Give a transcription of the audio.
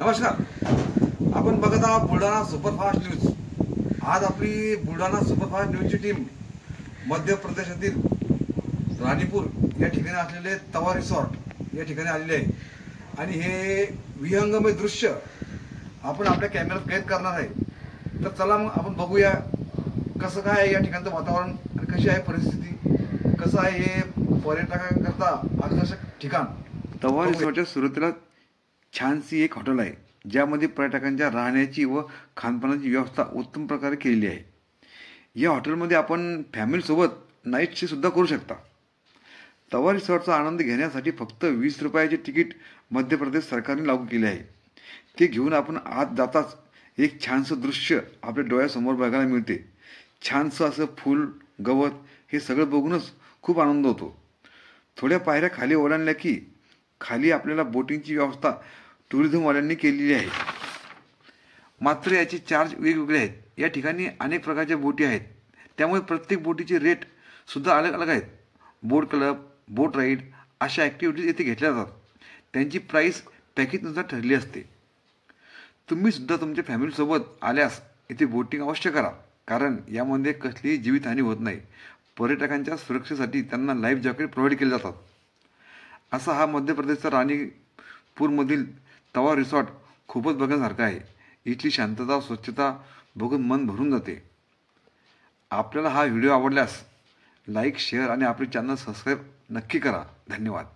नमस्कार. आपण बघत आहात बुलढाणा सुपरफास्ट न्यूज. आज आपली बुलढाणा सुपरफास्ट न्यूजची टीम मध्य प्रदेशातील राणीपूर या ठिकाणी असलेले तवा रिसॉर्ट या ठिकाणी आलेले आहे आणि हे विहंगमय दृश्य आपण आपल्या कॅमेऱ्यात कैद करणार आहे. तर चला मग आपण बघूया कसं काय आहे या ठिकाणचं वातावरण आणि कशी आहे परिस्थिती, कसं आहे हे पर्यटकांकरता आकर्षक ठिकाण. तवा रिसॉर्टच्या सुरुवातीला छानशी एक हॉटेल आहे ज्यामध्ये पर्यटकांच्या राहण्याची व खानपानाची व्यवस्था उत्तम प्रकारे केलेली आहे. या हॉटेलमध्ये आपण फॅमिलीसोबत नाईट स्टे सुद्धा करू शकता. तवा रिसॉर्टचा आनंद घेण्यासाठी फक्त 20 रुपयाचे तिकीट मध्य प्रदेश सरकारने लागू केले आहे. ते घेऊन आपण आत जाताच एक छानसं दृश्य आपल्या डोळ्यासमोर बघायला मिळते. छानसं असं फूल गवत हे सगळं बघूनच खूप आनंद होतो. थोड्या पायऱ्या खाली ओलांडल्या की खाली आपल्याला बोटिंगची व्यवस्था टुरिझमवाल्यांनी केलेली आहे. मात्र याचे चार्ज वेगवेगळे आहेत. या ठिकाणी अनेक प्रकारच्या बोटी आहेत त्यामुळे प्रत्येक बोटीचे रेट सुद्धा अलग अलग आहेत. बोट क्लब, बोट राईड अशा ॲक्टिव्हिटीज येथे घेतल्या जातात. त्यांची प्राईस पॅकेजनुसार ठरली असते. तुम्ही सुद्धा तुमच्या फॅमिलीसोबत आल्यास इथे बोटिंग अवश्य करा, कारण यामध्ये कसलीही जीवितहानी होत नाही. पर्यटकांच्या सुरक्षेसाठी त्यांना लाईफ जॅकेट प्रोव्हाइड केले जातात. असा हा मध्य प्रदेशचा राणीपूरमधील तवा रिसॉर्ट खूपच बघण्यासारखा आहे. इथली शांतता, स्वच्छता बघून मन भरून जाते. आपल्याला हा व्हिडिओ आवडल्यास लाईक, शेअर आणि आपले चॅनल सबस्क्राईब नक्की करा. धन्यवाद.